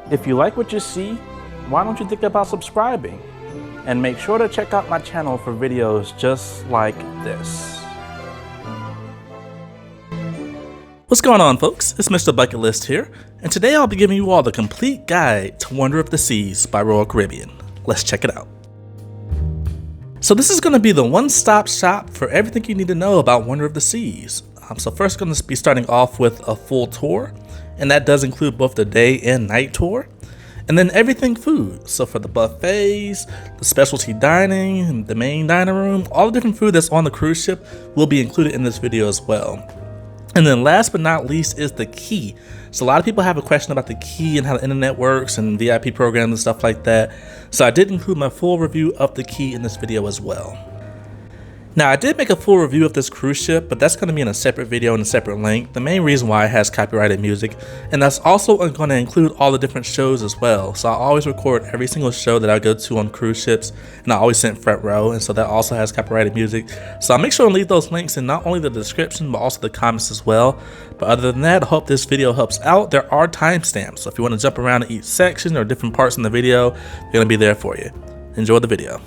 If you like what you see, why don't you think about subscribing? And make sure to check out my channel for videos just like this. What's going on, folks? It's MrBucketlist here, and today I'll be giving you all the complete guide to Wonder of the Seas by Royal Caribbean. Let's check it out. So this is going to be the one-stop shop for everything you need to know about Wonder of the Seas. So first going to be starting off with a full tour, and that does include both the day and night tour. And then everything food. So for the buffets, the specialty dining, the main dining room, all the different food that's on the cruise ship will be included in this video as well. And then last but not least is the key. So a lot of people have a question about the key and how the internet works and VIP programs and stuff like that. So I did include my full review of the key in this video as well. Now I did make a full review of this cruise ship, but that's going to be in a separate video in a separate link. The main reason why it has copyrighted music, and that's also going to include all the different shows as well. So I always record every single show that I go to on cruise ships, and I always sit front row, and so that also has copyrighted music. So I'll make sure to leave those links in not only the description, but also the comments as well. But other than that, I hope this video helps out. There are timestamps, so if you want to jump around to each section or different parts in the video, they're going to be there for you. Enjoy the video.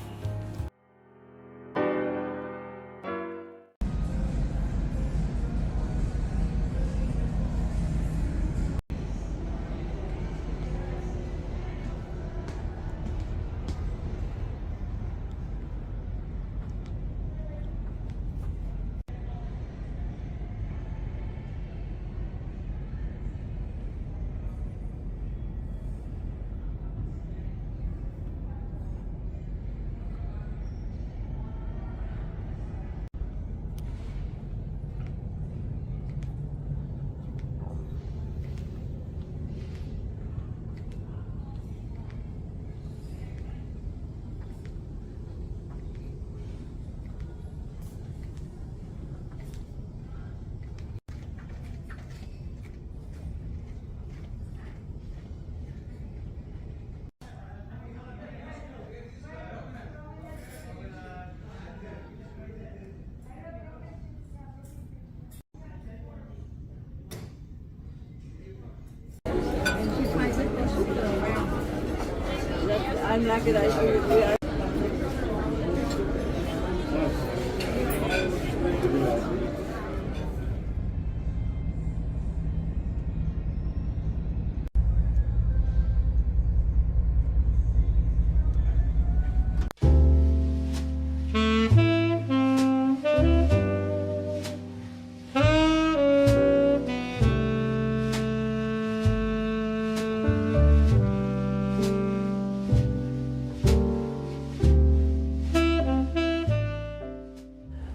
I'm not gonna show you.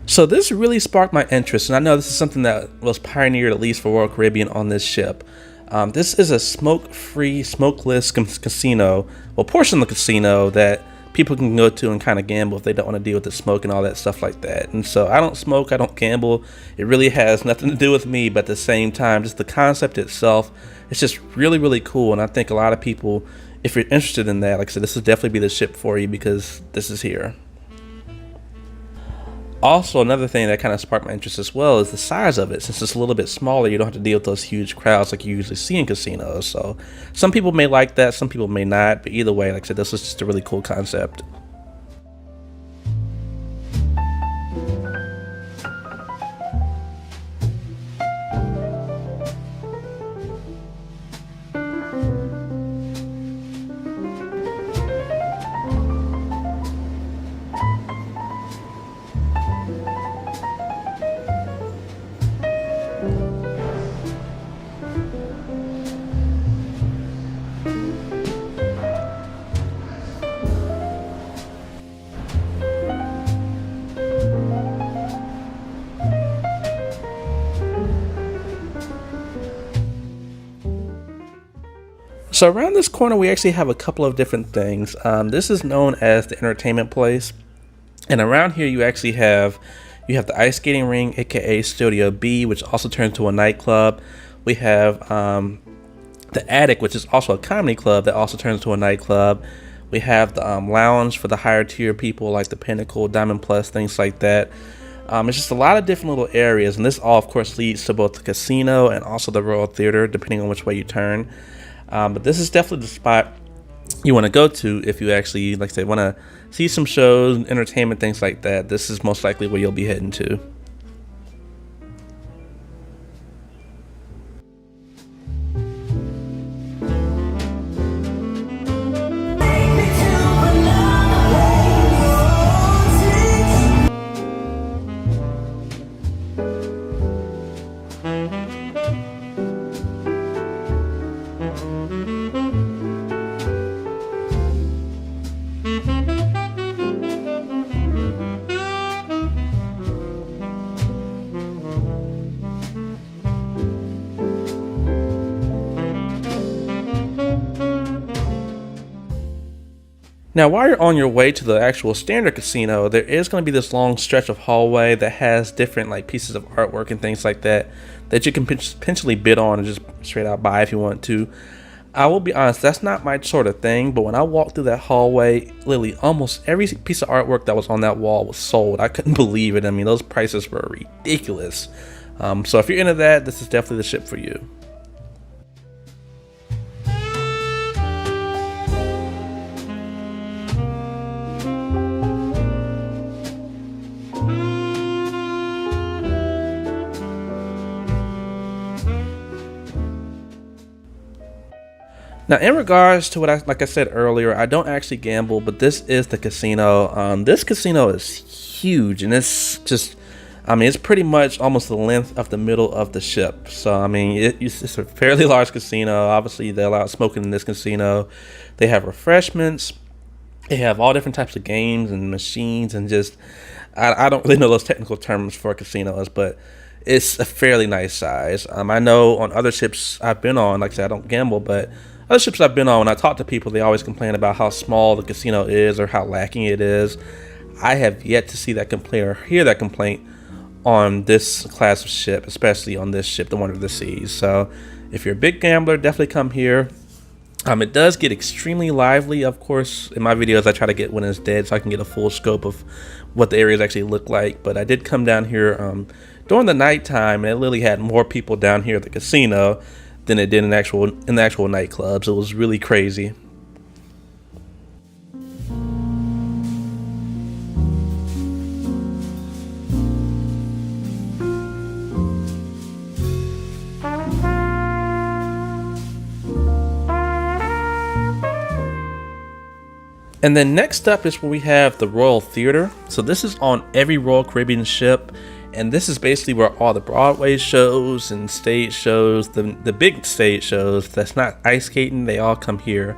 So this really sparked my interest, and I know this is something that was pioneered at least for Royal Caribbean on this ship. This is a smoke-free, smokeless casino, well, portion of the casino that people can go to and kind of gamble if they don't want to deal with the smoke and all that stuff like that. And so I don't smoke, I don't gamble. It really has nothing to do with me, but at the same time, just the concept itself, it's just really, really cool. And I think a lot of people, if you're interested in that, like I said, this would definitely be the ship for you because this is here. Also, another thing that kind of sparked my interest as well is the size of it. Since it's a little bit smaller, you don't have to deal with those huge crowds like you usually see in casinos. So some people may like that, some people may not, but either way, like I said, this was just a really cool concept. So around this corner, we actually have a couple of different things. This is known as the entertainment place. And around here, you actually have the ice skating ring, aka Studio B, which also turns into a nightclub. We have the Attic, which is also a comedy club that also turns into a nightclub. We have the lounge for the higher tier people, like the Pinnacle, Diamond Plus, things like that. It's just a lot of different little areas, and this all, of course, leads to both the casino and also the Royal Theater, depending on which way you turn. But this is definitely the spot you want to go to if you actually, like I said, want to see some shows, entertainment, things like that. This is most likely where you'll be heading to. Now, while you're on your way to the actual standard casino, there is going to be this long stretch of hallway that has different like pieces of artwork and things like that that you can potentially bid on and just straight out buy if you want to. I will be honest, that's not my sort of thing, but when I walked through that hallway, literally almost every piece of artwork that was on that wall was sold. I couldn't believe it. I mean, those prices were ridiculous. So if you're into that, this is definitely the ship for you. Now, in regards to what like I said earlier, I don't actually gamble, but this is the casino. This casino is huge, and it's just, I mean, it's pretty much almost the length of the middle of the ship. So, I mean, it's a fairly large casino. Obviously, they allow smoking in this casino. They have refreshments. They have all different types of games and machines, and just, I don't really know those technical terms for casinos, but it's a fairly nice size. I know on other ships I've been on, like I said, I don't gamble, but other ships I've been on, when I talk to people, they always complain about how small the casino is or how lacking it is. I have yet to see that complaint or hear that complaint on this class of ship, especially on this ship, the Wonder of the Seas. So if you're a big gambler, definitely come here. It does get extremely lively. Of course, in my videos, I try to get when it's dead so I can get a full scope of what the areas actually look like. But I did come down here during the nighttime, and it literally had more people down here at the casino than it did in the actual nightclubs. It was really crazy. And then next up is where we have the Royal Theater. So this is on every Royal Caribbean ship, and this is basically where all the Broadway shows and stage shows, the big stage shows that's not ice skating, they all come here.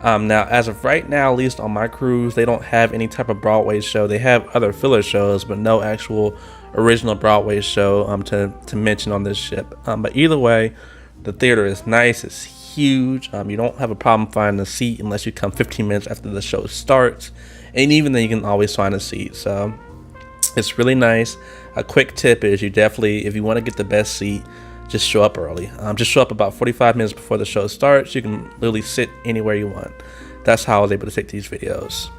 Now, as of right now, at least on my cruise, they don't have any type of Broadway show. They have other filler shows, but no actual original Broadway show to mention on this ship. But either way, the theater is nice. It's huge. You don't have a problem finding a seat unless you come 15 minutes after the show starts, and even then, you can always find a seat. So it's really nice. A quick tip is you definitely, if you want to get the best seat, just show up early. Just show up about 45 minutes before the show starts. You can literally sit anywhere you want. That's how I was able to take these videos.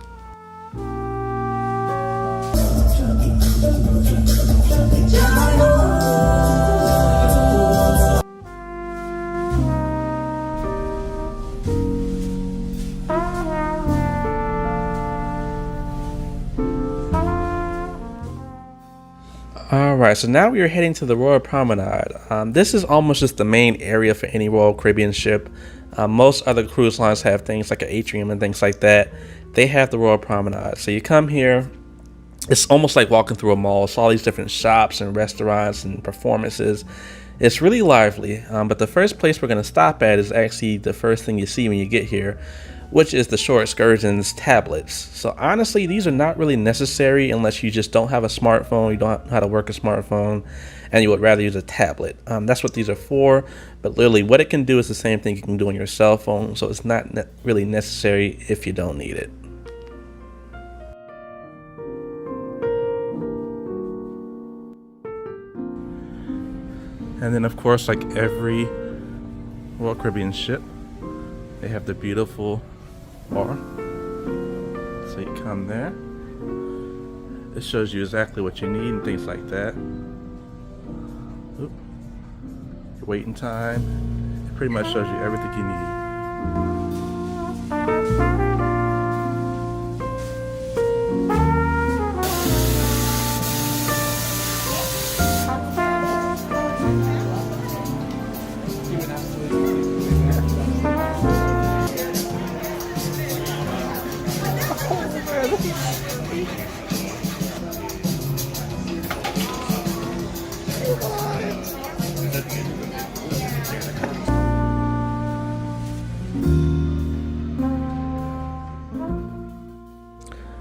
Alright, so now we are heading to the Royal Promenade. This is almost just the main area for any Royal Caribbean ship. Most other cruise lines have things like an atrium and things like that. They have the Royal Promenade. So you come here, it's almost like walking through a mall. It's all these different shops and restaurants and performances. It's really lively, but the first place we're going to stop at is actually the first thing you see when you get here, which is the Shore Excursions tablets. So honestly, these are not really necessary unless you just don't have a smartphone, you don't know how to work a smartphone, and you would rather use a tablet. That's what these are for, but literally what it can do is the same thing you can do on your cell phone, so it's not really necessary if you don't need it. And then of course, like every Royal Caribbean ship, they have the beautiful bar. So you come there. It shows you exactly what you need and things like that. Oop. Your waiting time. It pretty much shows you everything you need.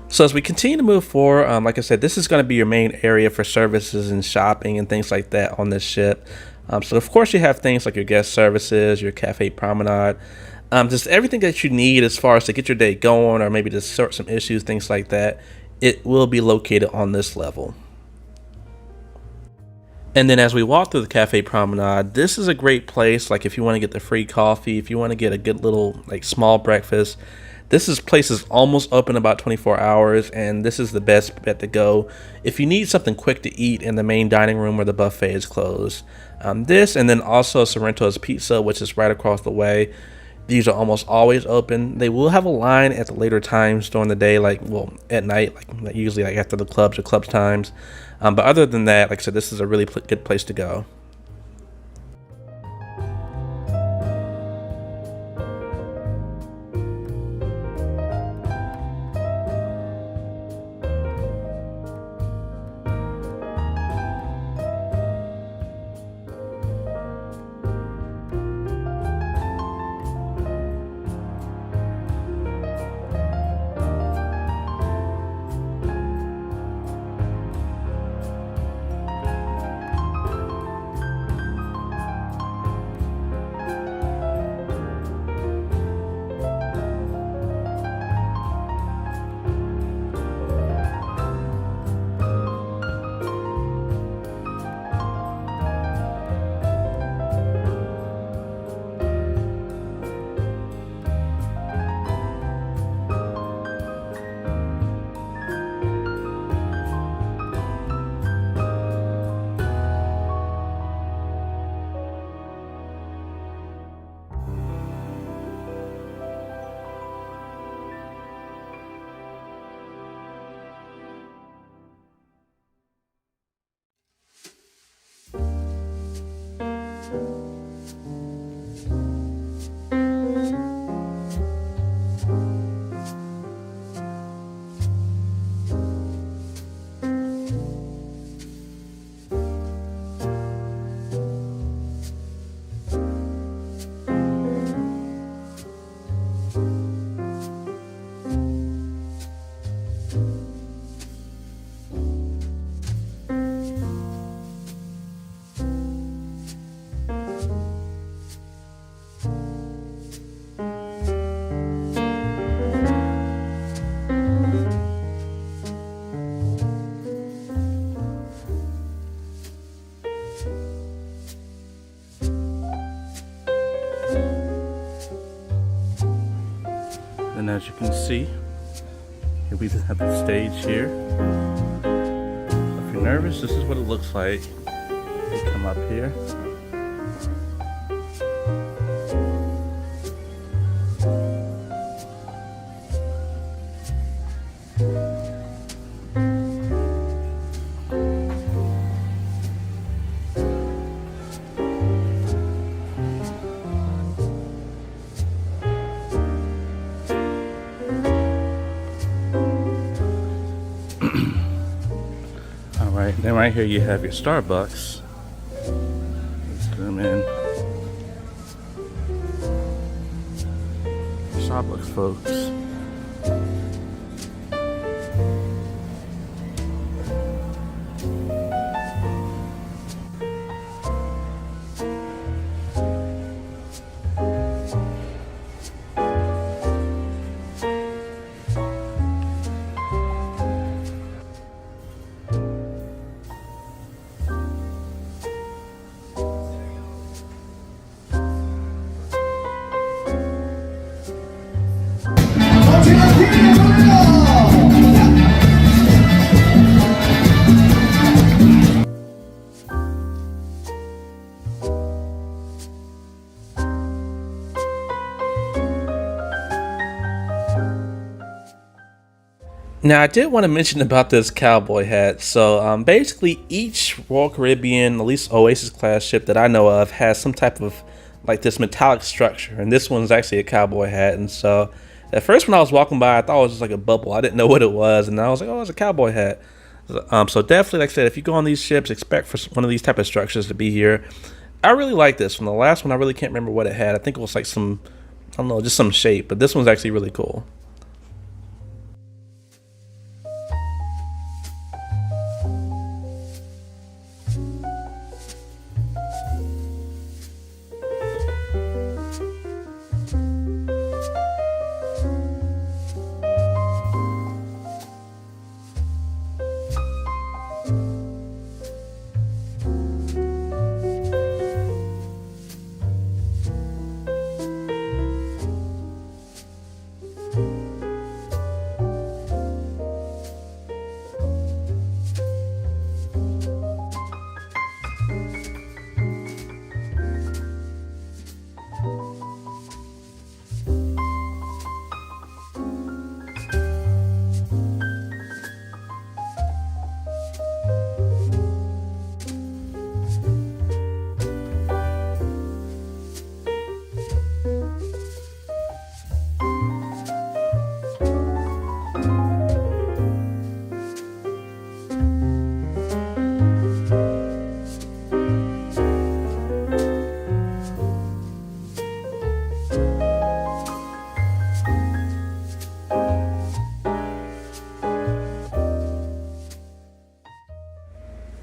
So as we continue to move forward, like I said, this is going to be your main area for services and shopping and things like that on this ship. So of course you have things like your guest services, your cafe promenade, just everything that you need as far as to get your day going or maybe to sort some issues, things like that. It will be located on this level. And then as we walk through the cafe promenade, this is a great place. Like if you want to get the free coffee, if you want to get a good little like small breakfast, place is almost open about 24 hours, and this is the best bet to go if you need something quick to eat in the main dining room where the buffet is closed. This and then also Sorrento's Pizza, which is right across the way. These are almost always open. They will have a line at the later times during the day, like well at night, like usually like after the clubs or clubs times. But other than that, like I said, this is a really good place to go. And as you can see, here we have the stage here. If you're nervous, this is what it looks like. You come up here. Alright, then right here you have your Starbucks. Let's zoom in. Starbucks, folks. Now, I did want to mention about this cowboy hat. So, basically, each Royal Caribbean, at least Oasis class ship that I know of, has some type of like this metallic structure, and this one's actually a cowboy hat. And so, at first, when I was walking by, I thought it was just like a bubble. I didn't know what it was, and I was like, "Oh, it's a cowboy hat." So definitely, like I said, if you go on these ships, expect for one of these type of structures to be here. I really like this one. The last one, I really can't remember what it had. I think it was like some, I don't know, just some shape. But this one's actually really cool.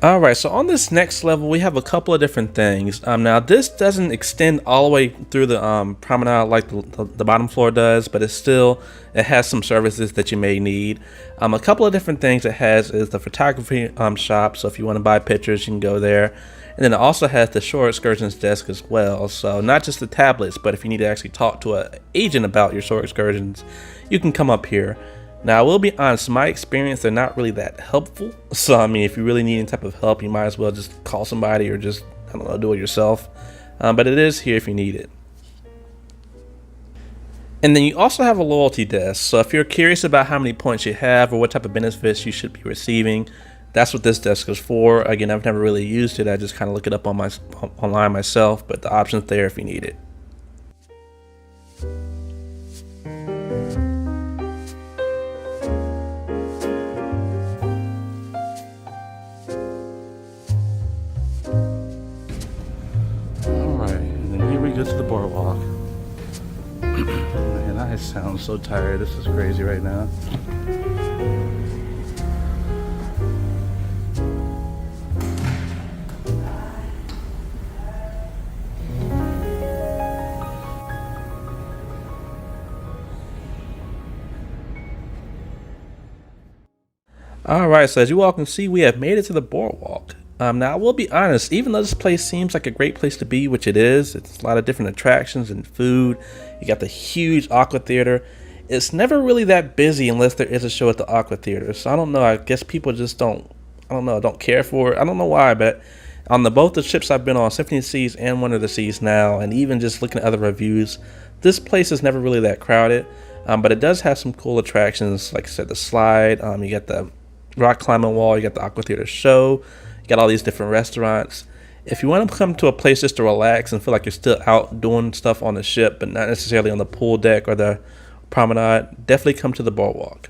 Alright, so on this next level, we have a couple of different things. Now, this doesn't extend all the way through the promenade like the bottom floor does, but it has some services that you may need. A couple of different things it has is the photography shop, so if you want to buy pictures, you can go there. And then it also has the shore excursions desk as well, so not just the tablets, but if you need to actually talk to an agent about your shore excursions, you can come up here. Now, I will be honest, in my experience, they're not really that helpful. So, I mean, if you really need any type of help, you might as well just call somebody or just, I don't know, do it yourself. But it is here if you need it. And then you also have a loyalty desk. So if you're curious about how many points you have or what type of benefits you should be receiving, that's what this desk is for. Again, I've never really used it. I just kind of look it up on online myself, but the option's there if you need it. Go to the boardwalk. Man, I sound so tired. This is crazy right now. Alright, so as you all can see, we have made it to the boardwalk. Now, I will be honest, even though this place seems like a great place to be, which it is, it's a lot of different attractions and food. You got the huge Aqua Theater. It's never really that busy unless there is a show at the Aqua Theater. So I don't know, I guess people just don't care for it. I don't know why, but on both the ships I've been on, Symphony of the Seas and Wonder of the Seas now, and even just looking at other reviews, this place is never really that crowded. But it does have some cool attractions, like I said, the slide, you got the rock climbing wall, you got the Aqua Theater show, you got all these different restaurants. If you want to come to a place just to relax and feel like you're still out doing stuff on the ship, but not necessarily on the pool deck or the promenade, definitely come to the boardwalk.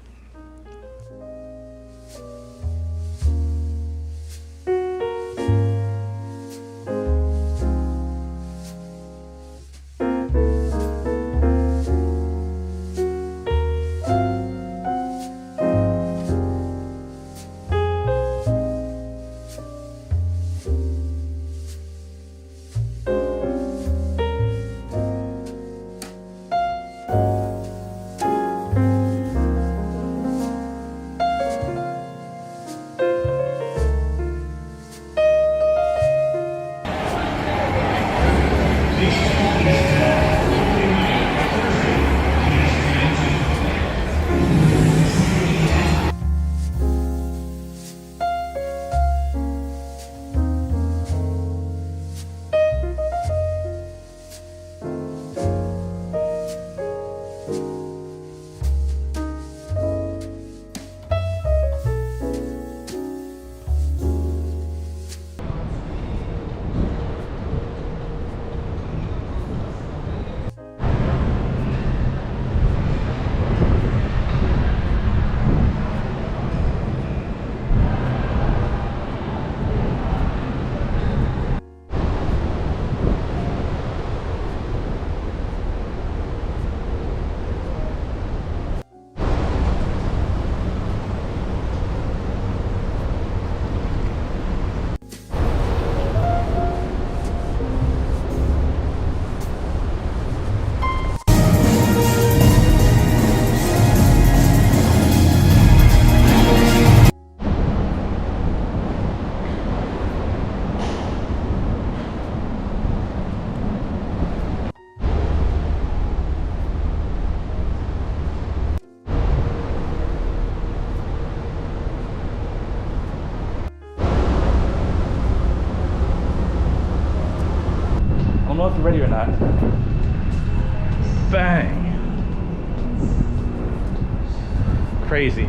crazy.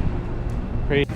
Crazy.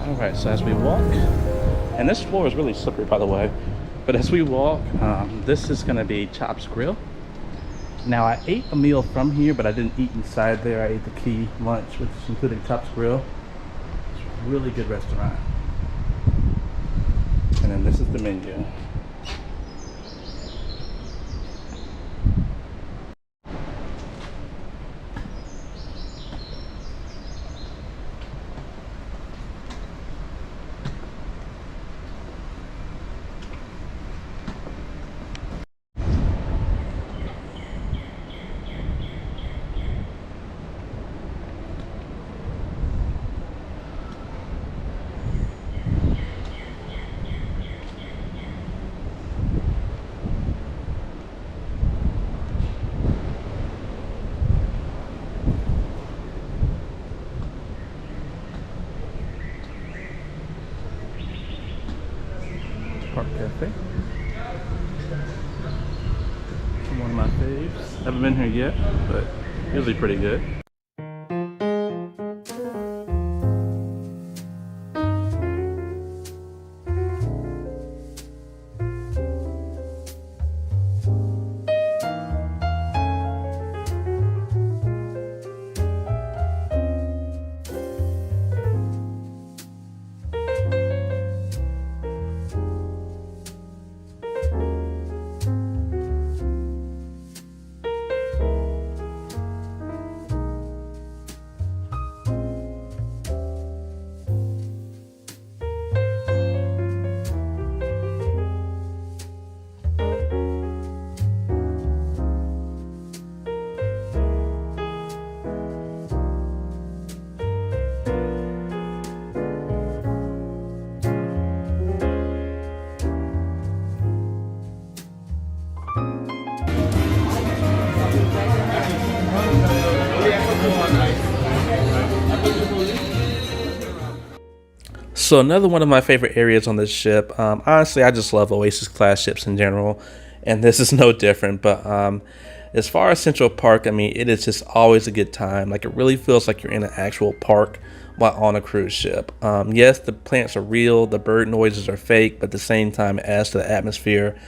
Alright, so as we walk, and this floor is really slippery by the way, but as we walk, this is going to be Chop's Grill. Now I ate a meal from here, but I didn't eat inside there. I ate the key lunch, which is including Chop's Grill. It's a really good restaurant. And then this is the menu. Park Cafe. One of my faves. Haven't been here yet, but usually pretty good. So another one of my favorite areas on this ship, honestly, I just love Oasis class ships in general, and this is no different. But as far as Central Park, I mean, it is just always a good time. Like, it really feels like you're in an actual park while on a cruise ship. Yes, the plants are real, the bird noises are fake, but at the same time it adds to the atmosphere.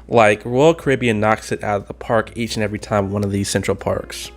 Like, Royal Caribbean knocks it out of the park each and every time one of these central parks.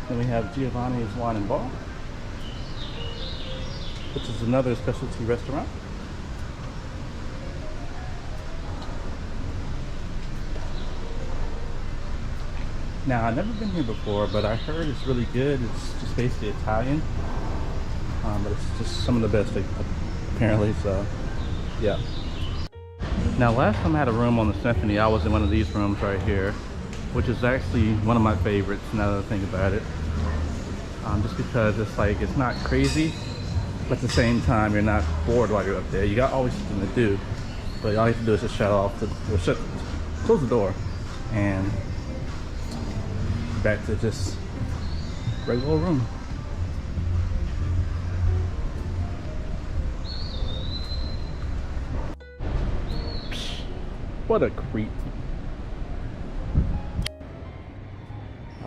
Then we have Giovanni's Wine and Bar, which is another specialty restaurant. Now, I've never been here before, but I heard it's really good. It's just basically Italian, but it's just some of the best apparently, so yeah. Now, last time I had a room on the Symphony, I was in one of these rooms right here, which is actually one of my favorites now that I think about it. Just because it's like, it's not crazy, but at the same time, you're not bored while you're up there. You got always something to do, but all you have to do is just close the door, and back to just regular old room. What a creep.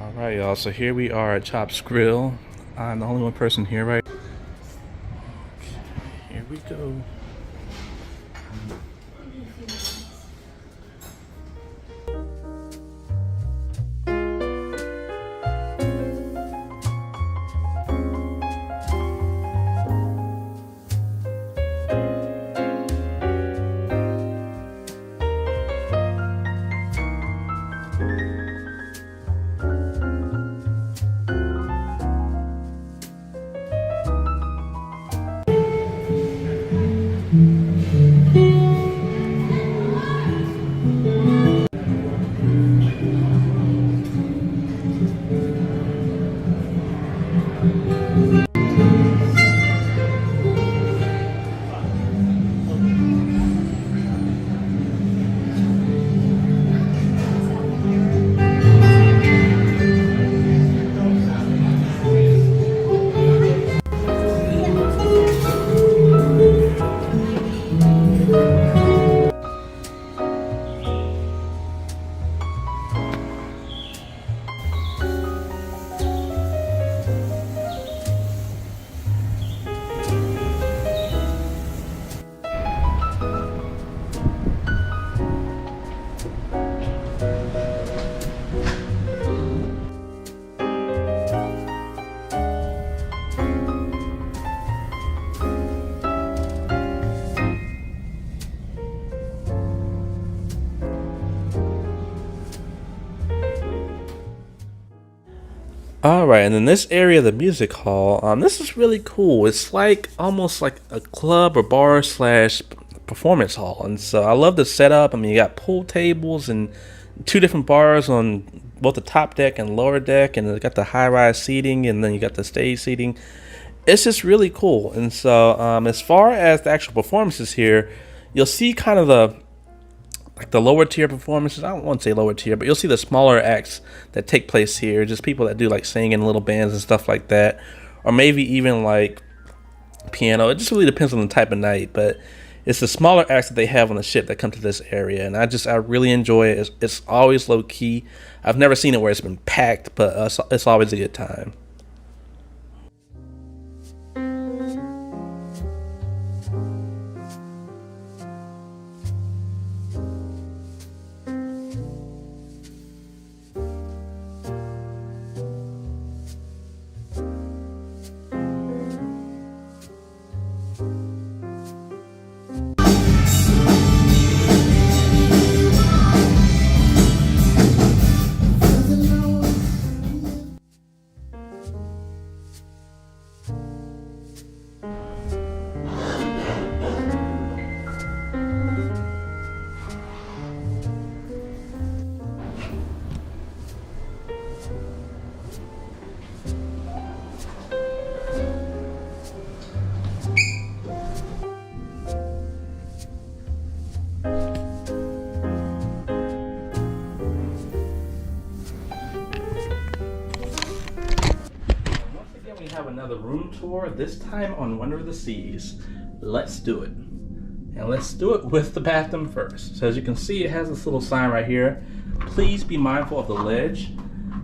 Alright, y'all, so here we are at Chop's Grill. I'm the only one person here, right? Okay, here we go. Alright, and in this area of the music hall, this is really cool. It's like almost like a club or bar slash performance hall. And so I love the setup. I mean, you got pool tables and two different bars on both the top deck and lower deck, and you got the high-rise seating, and then you got the stage seating. It's just really cool. And so as far as the actual performances here, you'll see kind of the lower tier performances. I don't want to say lower tier, but you'll see the smaller acts that take place here, just people that do like singing, little bands and stuff like that, or maybe even like piano. It just really depends on the type of night, but it's the smaller acts that they have on the ship that come to this area, and I really enjoy it. It's always low key. I've never seen it where it's been packed, but it's always a good time. we have another room tour, this time on Wonder of the Seas. Let's do it. And let's do it with the bathroom first. So as you can see, it has this little sign right here. Please be mindful of the ledge.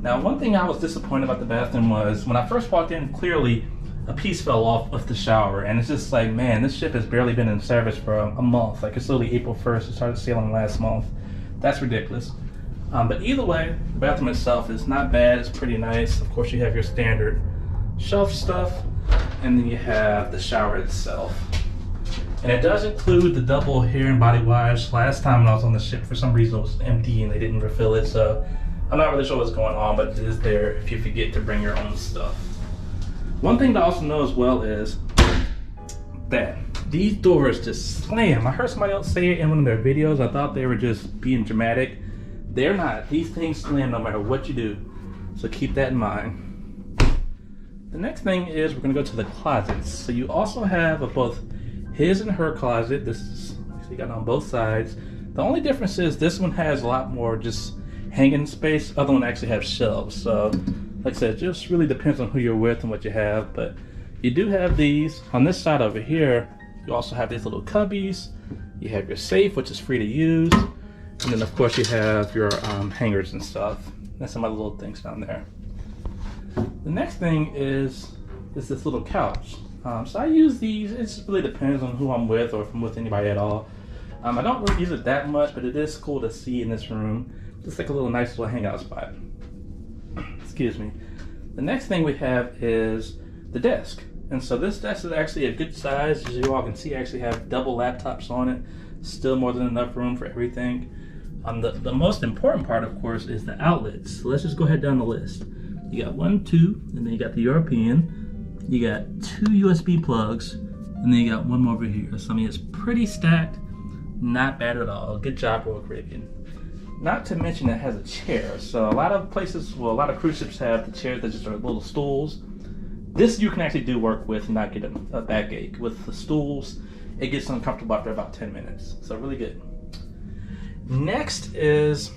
Now, one thing I was disappointed about the bathroom was when I first walked in, clearly a piece fell off of the shower. And it's just like, man, this ship has barely been in service for a month. Like, it's literally April 1st. It started sailing last month. That's ridiculous. But either way, the bathroom itself is not bad. It's pretty nice. Of course, you have your standard shelf stuff, and then you have the shower itself. And it does include the double hair and body wash. Last time when I was on the ship, for some reason it was empty and they didn't refill it, so I'm not really sure what's going on, but it is there if you forget to bring your own stuff. One thing to also know as well is that these doors just slam. I heard somebody else say it in one of their videos. I thought they were just being dramatic. They're not. These things slam no matter what you do. So keep that in mind. The next thing is we're going to go to the closets. So you also have both his and her closet. This is, you got on both sides. The only difference is this one has a lot more just hanging space. The other one actually has shelves. So like I said, it just really depends on who you're with and what you have. But you do have these. On this side over here, you also have these little cubbies. You have your safe, which is free to use. And then of course you have your hangers and stuff. That's some other little things down there. The next thing is this little couch. So I use these. It just really depends on who I'm with or if I'm with anybody at all. I don't really use it that much, but it is cool to see in this room. Just like a little nice little hangout spot. Excuse me. The next thing we have is the desk. And so this desk is actually a good size. As you all can see, I actually have double laptops on it. Still more than enough room for everything. The most important part, of course, is the outlets. So let's just go ahead down the list. You got 1, 2, and then you got the European. You got 2 USB plugs, and then you got one more over here. So I mean, it's pretty stacked. Not bad at all. Good job, Royal Caribbean. Not to mention it has a chair. So a lot of places, well, a lot of cruise ships have the chairs that just are little stools. This you can actually do work with and not get a backache. With the stools, it gets uncomfortable after about 10 minutes. So really good. Next is,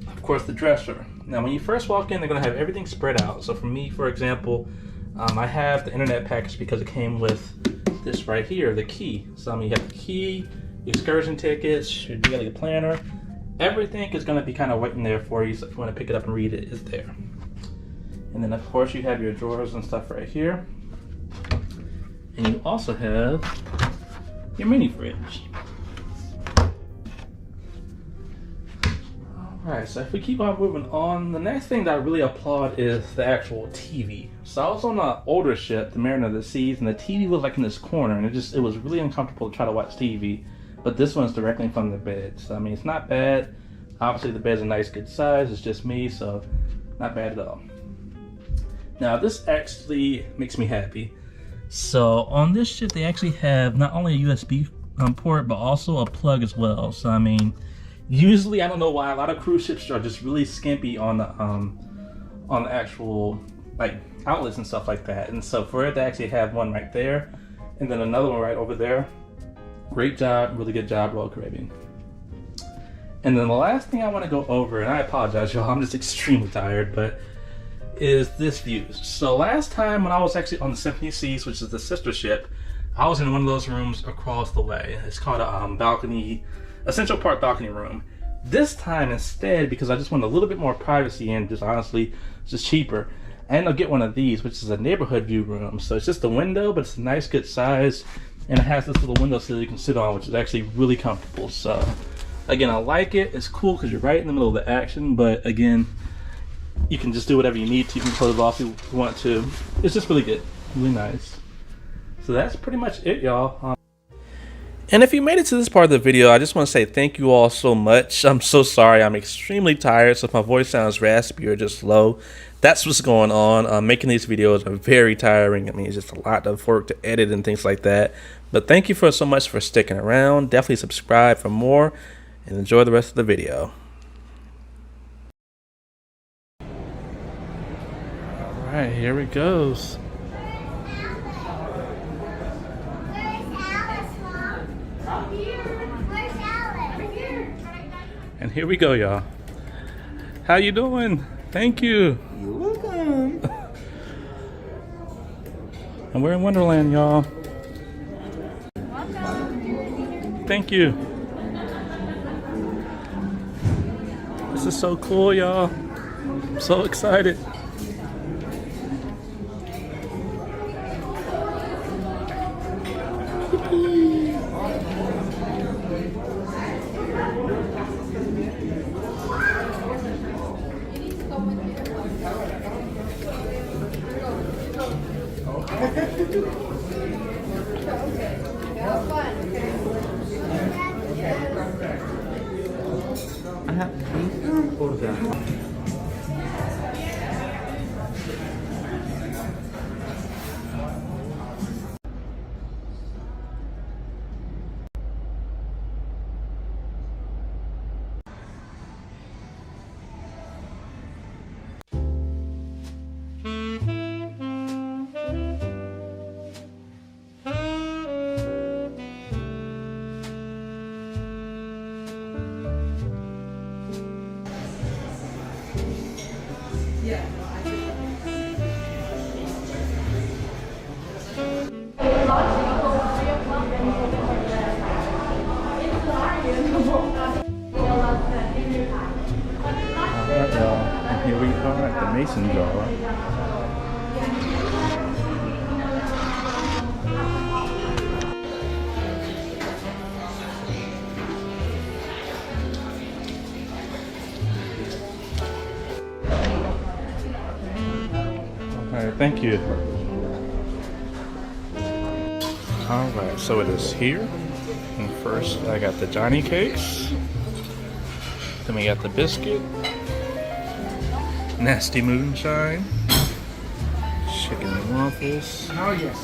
of course, the dresser. Now, when you first walk in, they're going to have everything spread out. So for me, for example, I have the internet package because it came with this right here, the key. So I mean, you have the key, excursion tickets, your daily planner. Everything is going to be kind of waiting there for you. So if you want to pick it up and read it, it's there. And then, of course, you have your drawers and stuff right here. And you also have your mini fridge. Alright, so if we keep on moving on, the next thing that I really applaud is the actual TV. So I was on an older ship, the Mariner of the Seas, and the TV was like in this corner, and it was really uncomfortable to try to watch TV. But this one's directly from the bed. So I mean, it's not bad. Obviously the bed's a nice good size, it's just me, so not bad at all. Now this actually makes me happy. So on this ship they actually have not only a USB port, but also a plug as well. So I mean, usually, I don't know why, a lot of cruise ships are just really skimpy on the actual like outlets and stuff like that. And so for it to actually have one right there, and then another one right over there, great job, really good job, Royal Caribbean. And then the last thing I want to go over, and I apologize, y'all, I'm just extremely tired, but is this view. So last time when I was actually on the Symphony Seas, which is the sister ship, I was in one of those rooms across the way. It's called a balcony. Essential Park balcony room. This time instead, because I just wanted a little bit more privacy and just honestly, it's just cheaper, I ended up getting one of these, which is a neighborhood view room. So it's just a window, but it's a nice good size, and it has this little window sill you can sit on, which is actually really comfortable. So again, I like it. It's cool because you're right in the middle of the action, but again, you can just do whatever you need to. You can close it off if you want to. It's just really good, really nice. So that's pretty much it, y'all. And if you made it to this part of the video, I just want to say thank you all so much. I'm so sorry. I'm extremely tired, so if my voice sounds raspy or just low, that's what's going on. Making these videos are very tiring. I mean, it's just a lot of work to edit and things like that. But thank you so much for sticking around. Definitely subscribe for more and enjoy the rest of the video. All right, here it goes. And here we go, y'all. How you doing? Thank you. You're welcome. And we're in Wonderland, y'all. Thank you. This is so cool, y'all. I'm so excited. I have beef for that. Alright, y'all. And here we are at the Mason jar. Alright, thank you. Alright, so it is here. And first I got the Johnny cakes. Then we got the biscuit. Nasty moonshine. Chicken and waffles. Oh yes.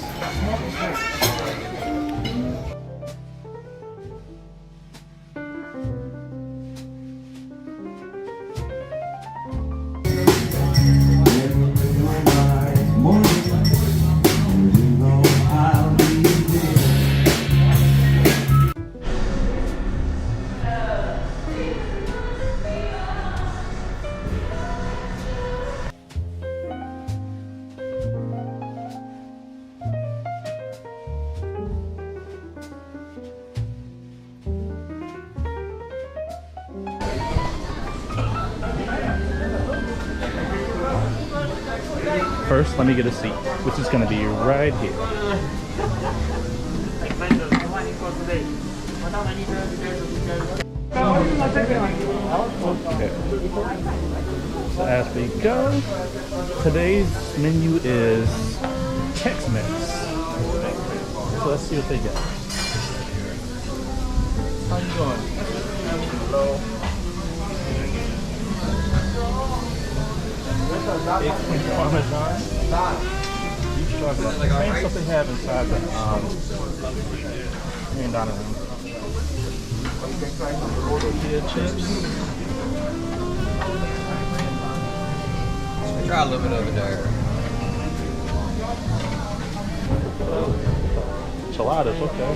First, let me get a seat, which is going to be right here. Okay. So as we go, today's menu is Tex-Mex. So let's see what they got. How you doing? Hello. Eggplant parmesan. Beef stroganoff. The same stuff they have inside the main dining room. Tortilla chips. Try a little bit over there. Enchiladas, okay.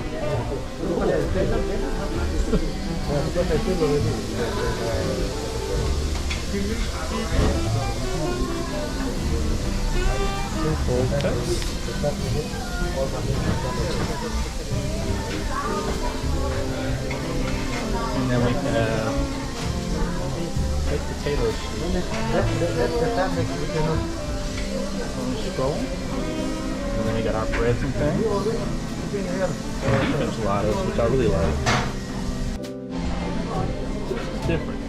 And then we have baked potatoes. Scroll. And then we got our breads and things. And enchiladas, which I really like. It's different.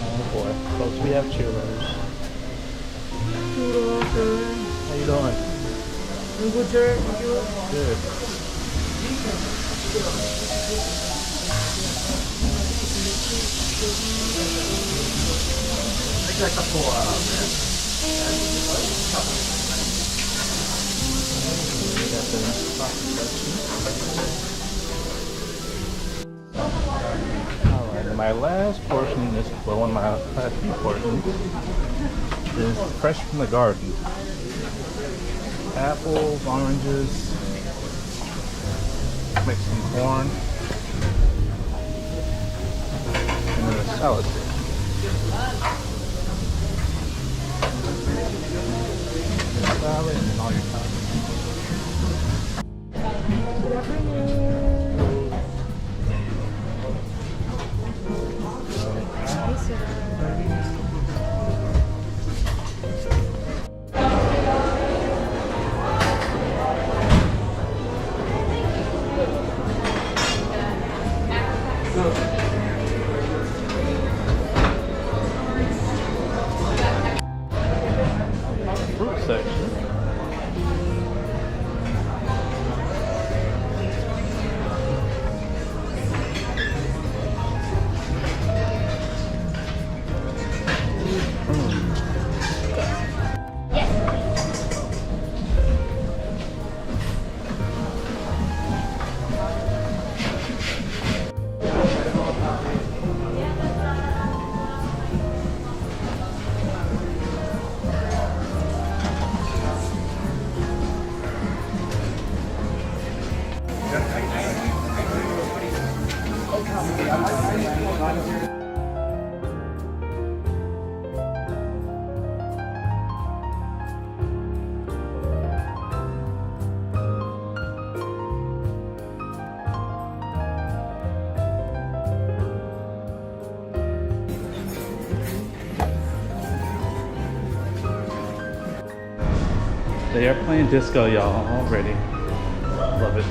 Oh boy, folks, we have churros. How you doing? I'm good, sir. Thank you. Good. Alright, and my last portion is, well, one of my last few portions is fresh from the garden. apples, oranges, mix some corn, and then a salad dish. Salad and then all your toppings. Fruit section. They are playing disco, y'all, already. Love it.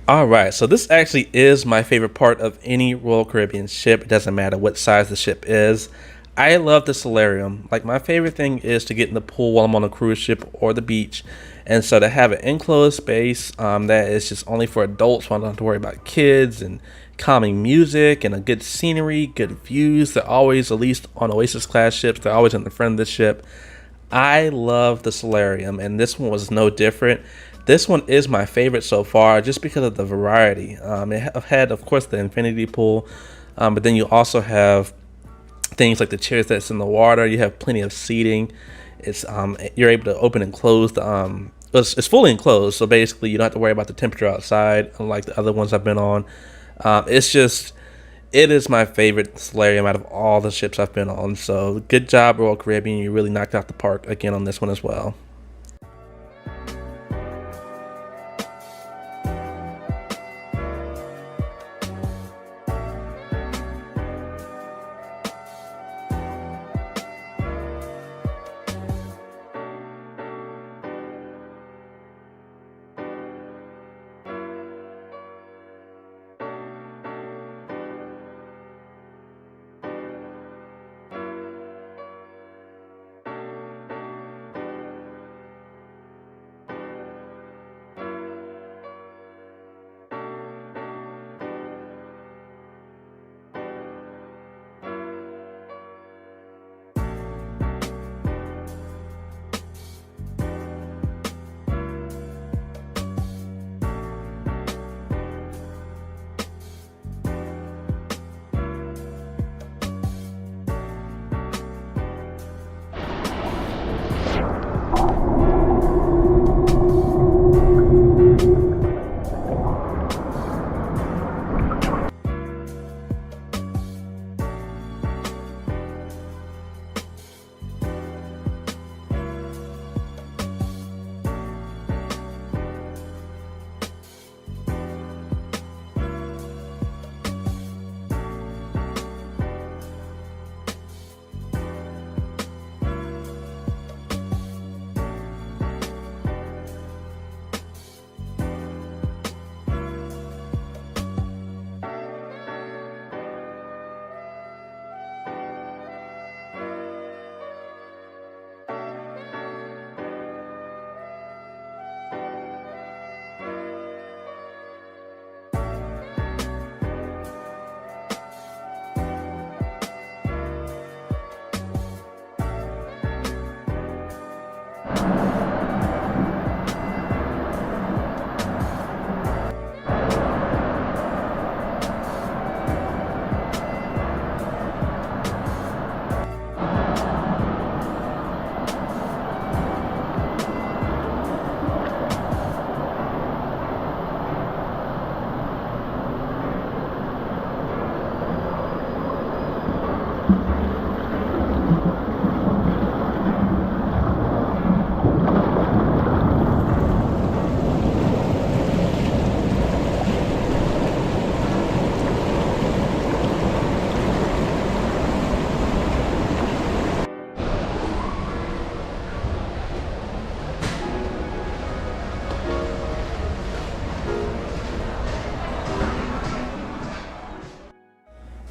All right, so this actually is my favorite part of any Royal Caribbean ship. It doesn't matter what size the ship is. I love the solarium. Like, my favorite thing is to get in the pool while I'm on a cruise ship or the beach. And so to have an enclosed space that is just only for adults, so I don't have to worry about kids, and calming music and a good scenery, good views. They're always, at least on Oasis class ships, they're always in the front of the ship. I love the solarium, and this one was no different. This one is my favorite so far just because of the variety. It had, of course, the infinity pool, but then you also have things like the chairs that's in the water. You have plenty of seating. It's you're able to open and close the it's fully enclosed, so basically you don't have to worry about the temperature outside, unlike the other ones I've been on. It is my favorite solarium out of all the ships I've been on. So good job, Royal Caribbean. You really knocked out the park again on this one as well.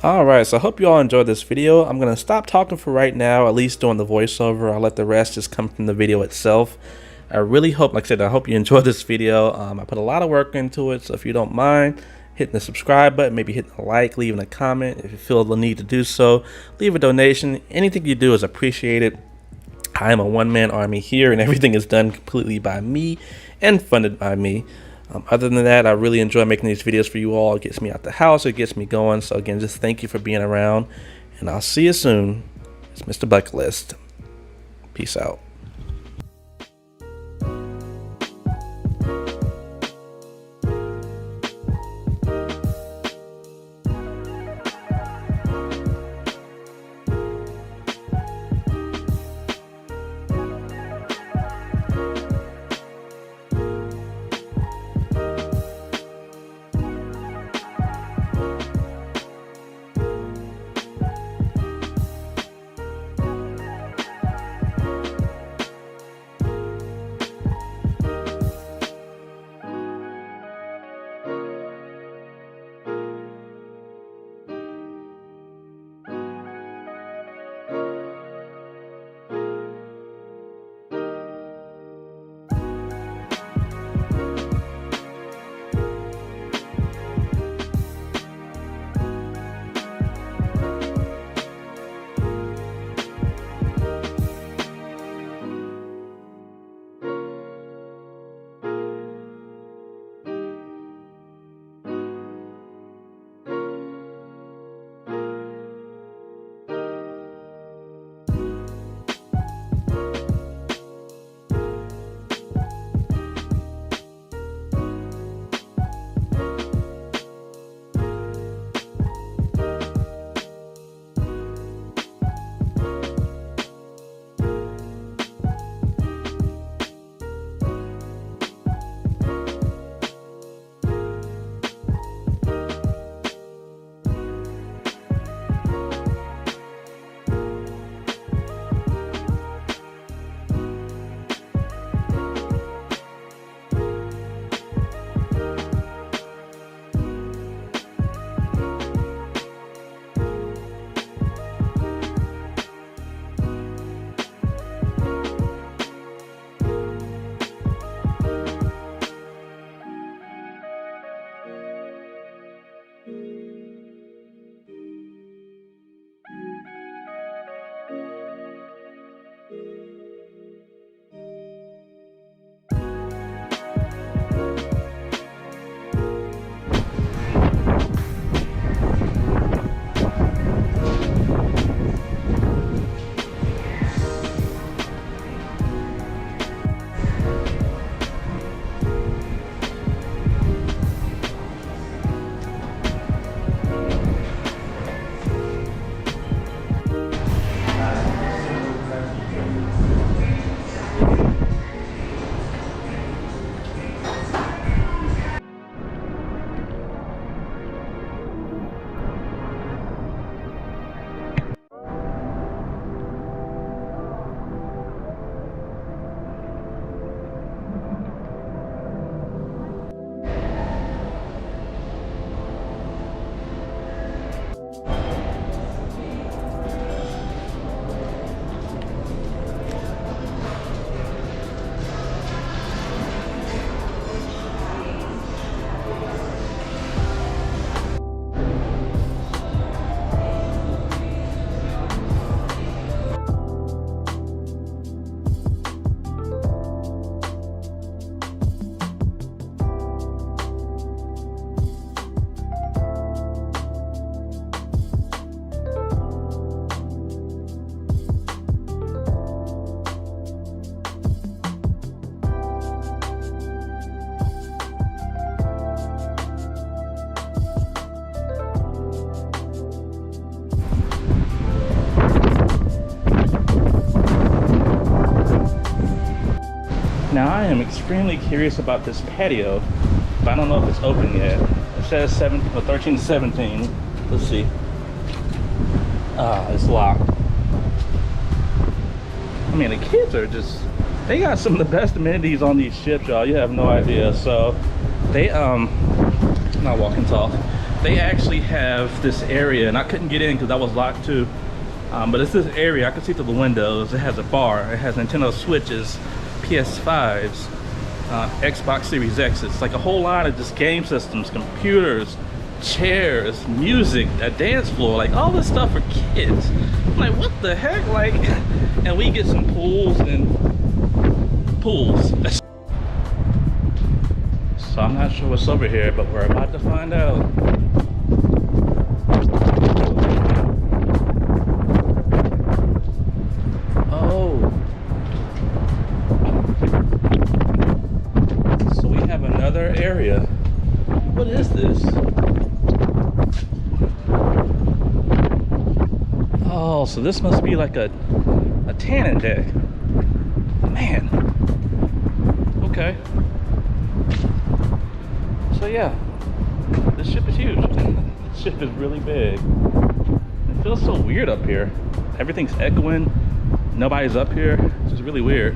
Alright, so I hope you all enjoyed this video. I'm going to stop talking for right now, at least doing the voiceover. I'll let the rest just come from the video itself. I really hope, like I said, I hope you enjoyed this video. I put a lot of work into it, so if you don't mind hitting the subscribe button, maybe hitting a like, leaving a comment if you feel the need to do so, leave a donation. Anything you do is appreciated. I am a one-man army here, and everything is done completely by me and funded by me. Other than that, I really enjoy making these videos for you all. It gets me out the house, it gets me going. So again, just thank you for being around, and I'll see you soon. It's Mr. Bucketlist. Peace out. I am extremely curious about this patio, but I don't know if it's open yet. It says 13 to 17. Let's see. It's locked. I mean, the kids are just, they got some of the best amenities on these ships, y'all. You have no idea. So they, not walking tall. They actually have this area, and I couldn't get in because I was locked too. But it's this area, I can see through the windows. It has a bar, it has Nintendo Switches, PS5s, Xbox Series X. It's like a whole line of just game systems, computers, chairs, music, a dance floor, like all this stuff for kids. I'm like, what the heck? Like, and we get some pools and pools. So I'm not sure what's over here, but we're about to find out. Area. What is this? Oh, so this must be like a tanning deck. Man. Okay. So yeah, this ship is huge. This ship is really big. It feels so weird up here. Everything's echoing. Nobody's up here. It's just really weird.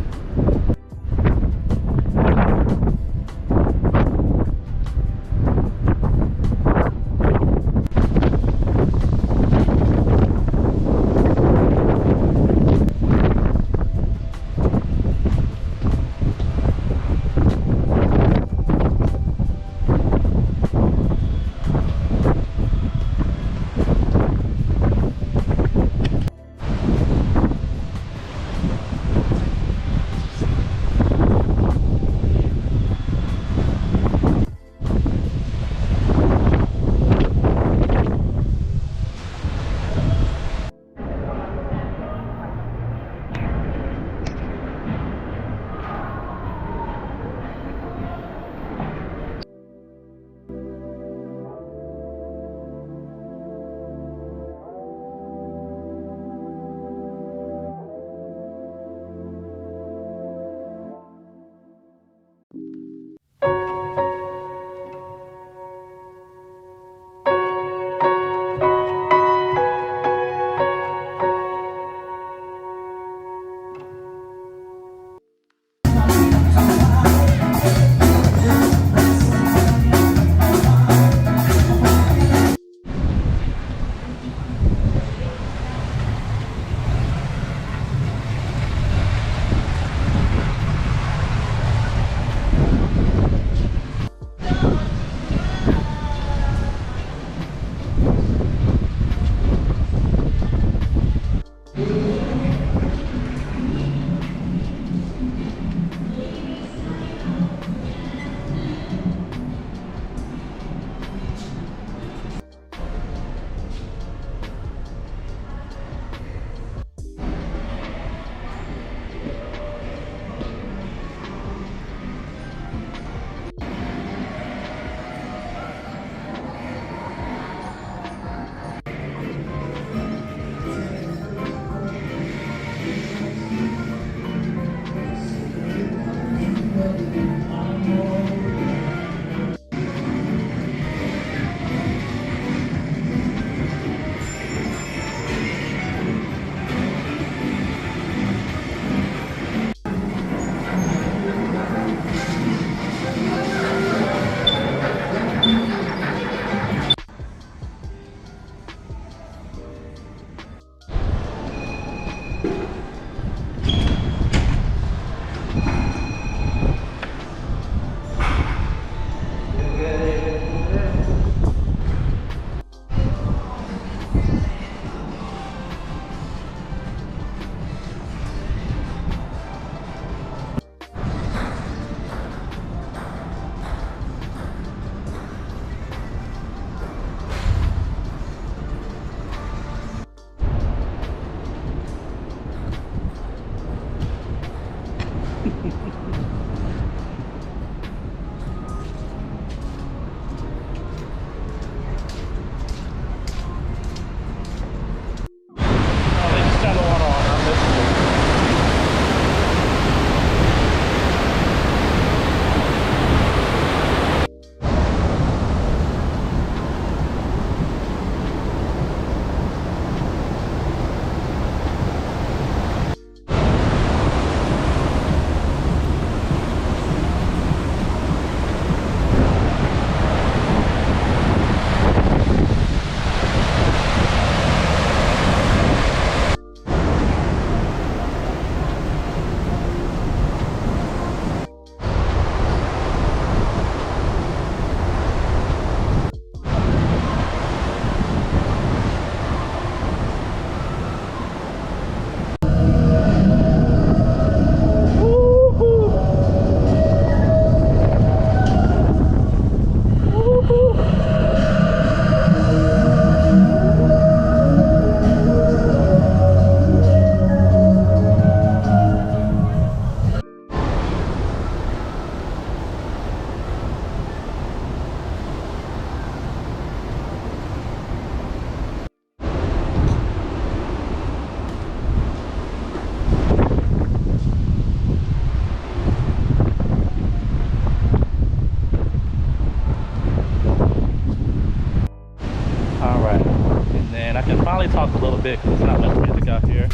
out here.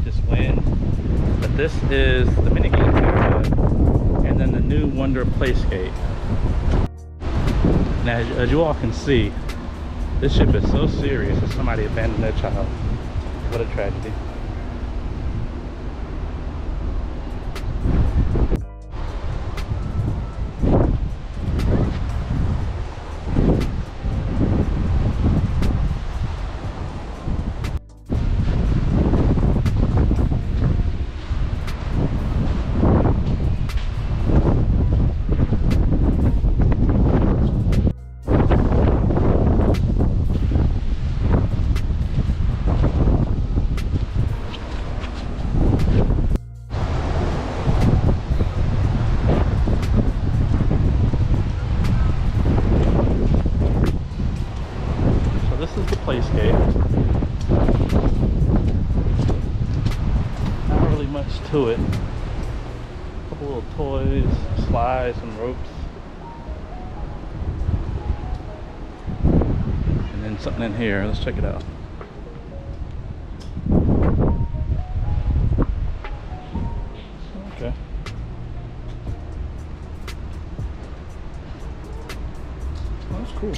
Just win. But this is the minigame area, and then the new Wonder Playscape. Now, as you all can see, this ship is so serious that somebody abandoned their child. What a tragedy. Playscape. Not really much to it. A couple little toys, slides, some ropes. And then something in here. Let's check it out. Okay. Oh, that's cool.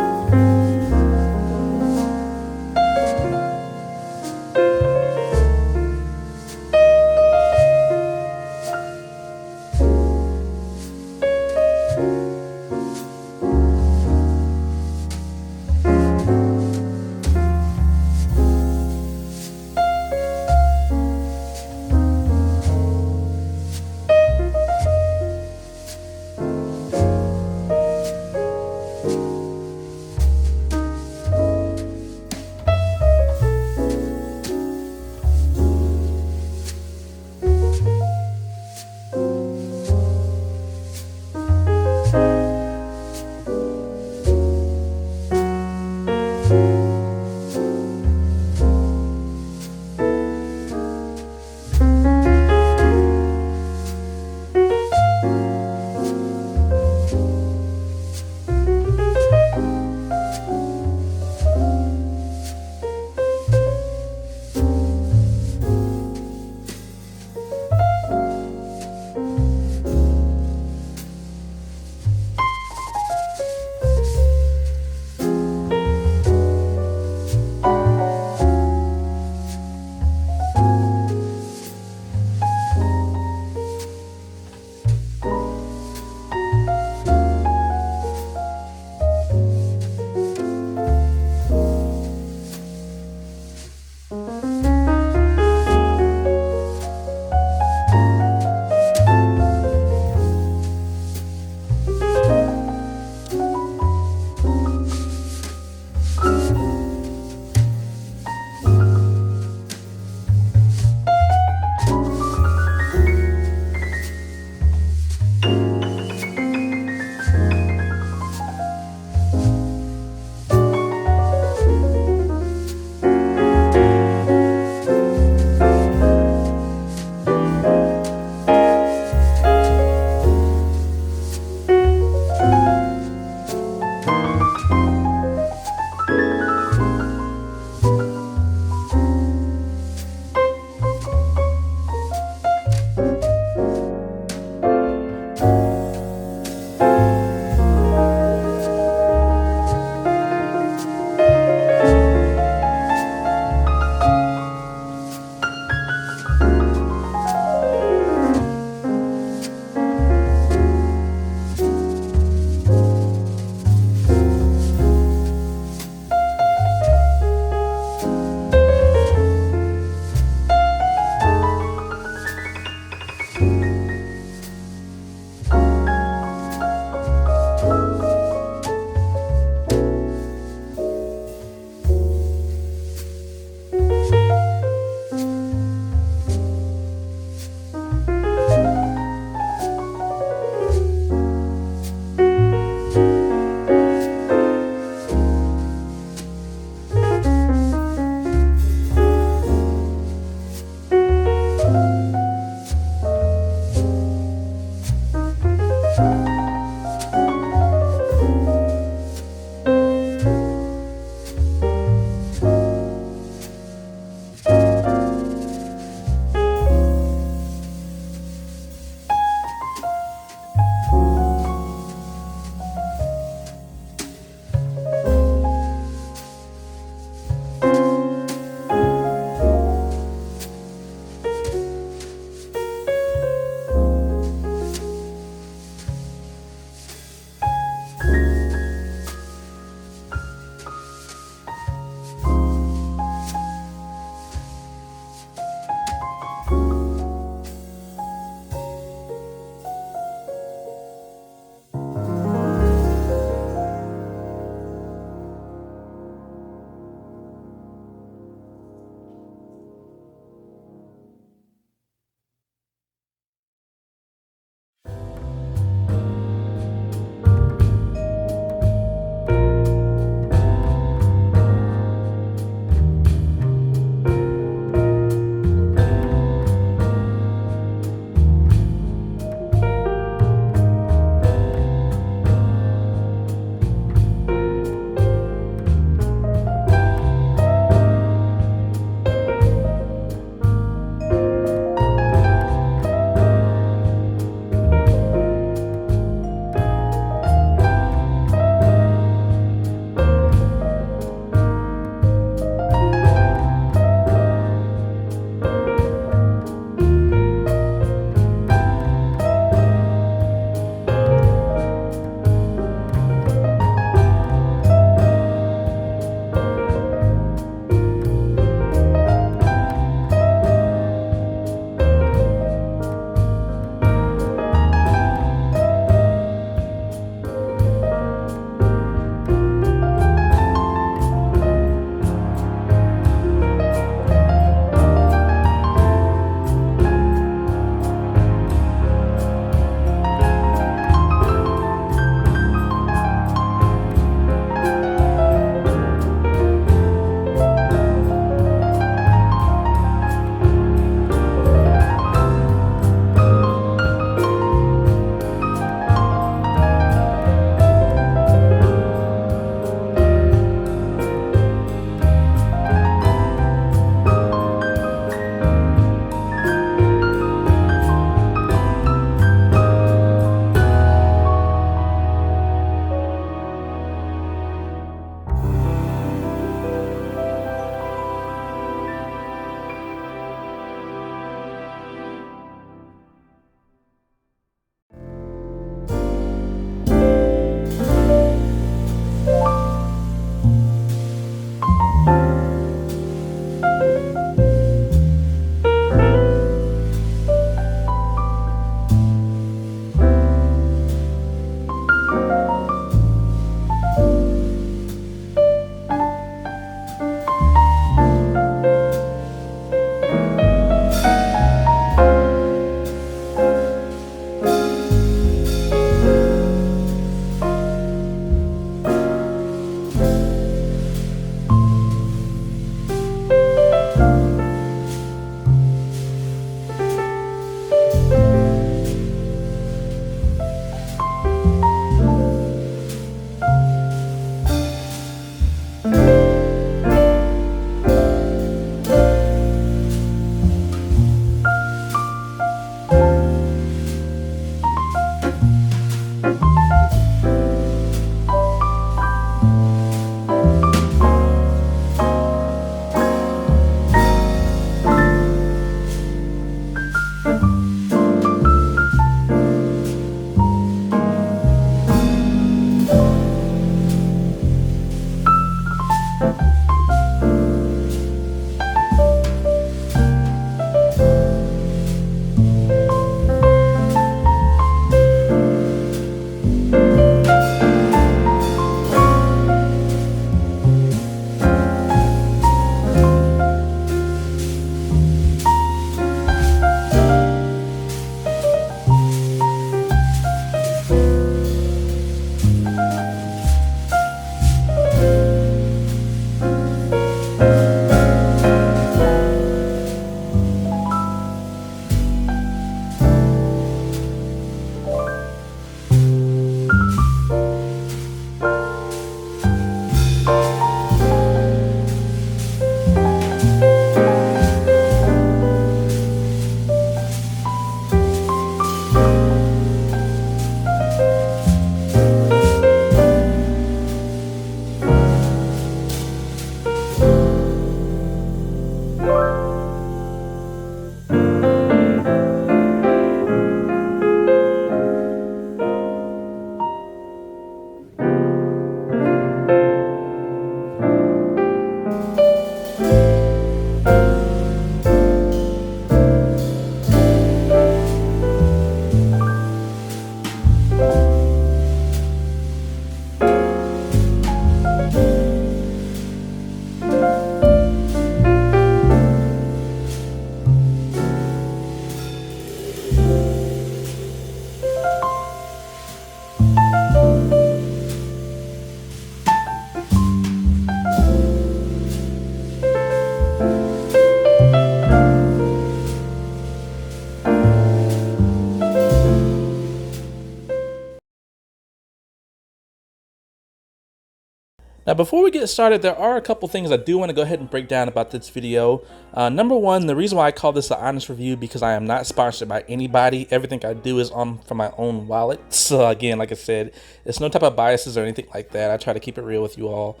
Now, before we get started, there are a couple things I do want to go ahead and break down about this video. Number one, the reason why I call this an honest review, because I am not sponsored by anybody. Everything I do is from my own wallet. So again, like I said, it's no type of biases or anything like that. I try to keep it real with you all.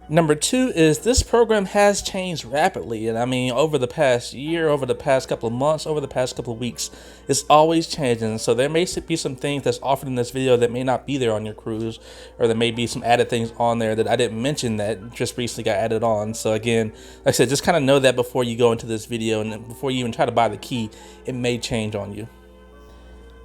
Number two is this program has changed rapidly, and I mean over the past year, over the past couple of months, over the past couple of weeks, it's always changing. So there may be some things that's offered in this video that may not be there on your cruise, or there may be some added things on there that I didn't mention that just recently got added on. So again, like I said, just kind of know that before you go into this video, and before you even try to buy the key, it may change on you.